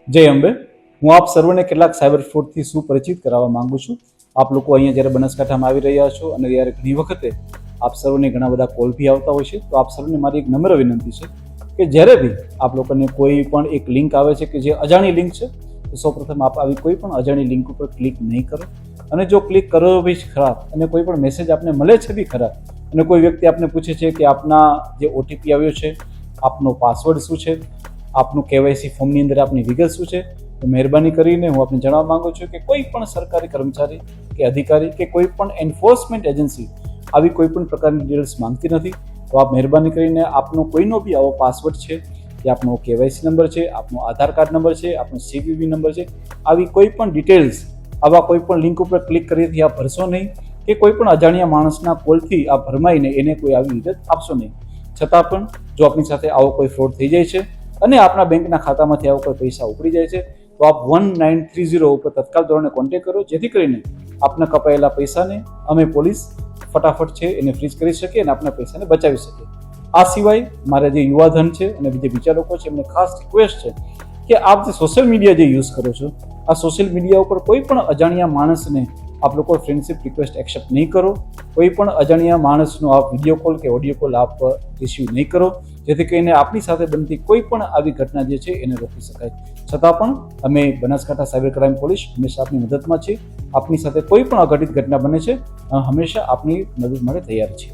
જય અંબે. હું આપ સર્વને કેટલાક સાયબર ફ્રોડથી સુપરિચિત કરાવવા માંગુ છું. આપ લોકો અહીંયા જ્યારે બનાસકાંઠામાં આવી રહ્યા છો અને જ્યારે ઘણી વખતે આપ સર્વને ઘણા બધા કોલ બી આવતા હોય છે, તો આપ સર્વને મારી એક નમ્ર વિનંતી છે કે જ્યારે બી આપ લોકોને કોઈ પણ એક લિંક આવે છે કે જે અજાણી લિંક છે, તો સૌપ્રથમ આપ આવી કોઈ પણ અજાણી લિંક ઉપર ક્લિક નહીં કરો. અને જો ક્લિક કરો બી ખરા અને કોઈ પણ મેસેજ આપને મળે છે બી ખરા અને કોઈ વ્યક્તિ આપને પૂછે છે કે આપના જે ઓટીપી આવ્યો છે, આપનો પાસવર્ડ શું છે, આપનું કેવાયસી ફોર્મની અંદર આપની વિગત શું છે, તો મહેરબાની કરીને હું આપને જણાવવા માંગુ છું કે કોઈ પણ સરકારી કર્મચારી કે અધિકારી કે કોઈ પણ એન્ફોર્સમેન્ટ એજન્સી આવી કોઈ પણ પ્રકારની ડિટેલ્સ માંગતી નથી. તો આપ મહેરબાની કરીને આપનો કોઈનો બી આવો પાસવર્ડ છે કે આપનો કેવાયસી નંબર છે, આપનો આધાર કાર્ડ નંબર છે, આપનો સીવીવી નંબર છે, આવી કોઈ પણ ડિટેલ્સ આવા કોઈ પણ લિંક ઉપર ક્લિક કરીથી આપ ભરશો નહીં કે કોઈ પણ અજાણ્યા માણસના કોલથી આપ ભરમાઈને એને કોઈ આવી વિગત આપશો નહીં. છતાં પણ જો આપની સાથે આવો કોઈ ફ્રોડ થઈ જાય છે અને આપના બેંકના ખાતામાંથી આવો કોઈ પૈસા ઉપડી જાય છે, તો આપ 1930 ઉપર તત્કાલ ધોરણે કોન્ટેક્ટ કરો, જેથી કરીને આપના કપાયેલા પૈસાને અમે પોલીસ ફટાફટ છે એને ફ્રીઝ કરી શકીએ અને આપના પૈસાને બચાવી શકીએ. આ સિવાય મારા જે યુવાધન છે અને બીજા લોકો છે, એમને ખાસ રિક્વેસ્ટ છે કે આપ જે સોશિયલ મીડિયા જે યુઝ કરો છો, આ સોશિયલ મીડિયા ઉપર કોઈ પણ અજાણ્યા માણસને આપ લોકો ફ્રેન્ડશિપ રિક્વેસ્ટ એક્સેપ્ટ નહીં કરો. કોઈ પણ અજાણ્યા માણસનો આપ વિડીયો કોલ કે ઓડિયો કોલ આપ રિસીવ નહીં કરો, જેથી કરીને આપણી સાથે બનતી કોઈ પણ આવી ઘટના જે છે એને રોકી શકાય. છતાં પણ અમે બનાસકાંઠા સાયબર ક્રાઇમ પોલીસ હંમેશા આપની મદદમાં છીએ. આપની સાથે કોઈ પણ અઘટિત ઘટના બને છે, હંમેશા આપની મદદ માટે તૈયાર છીએ.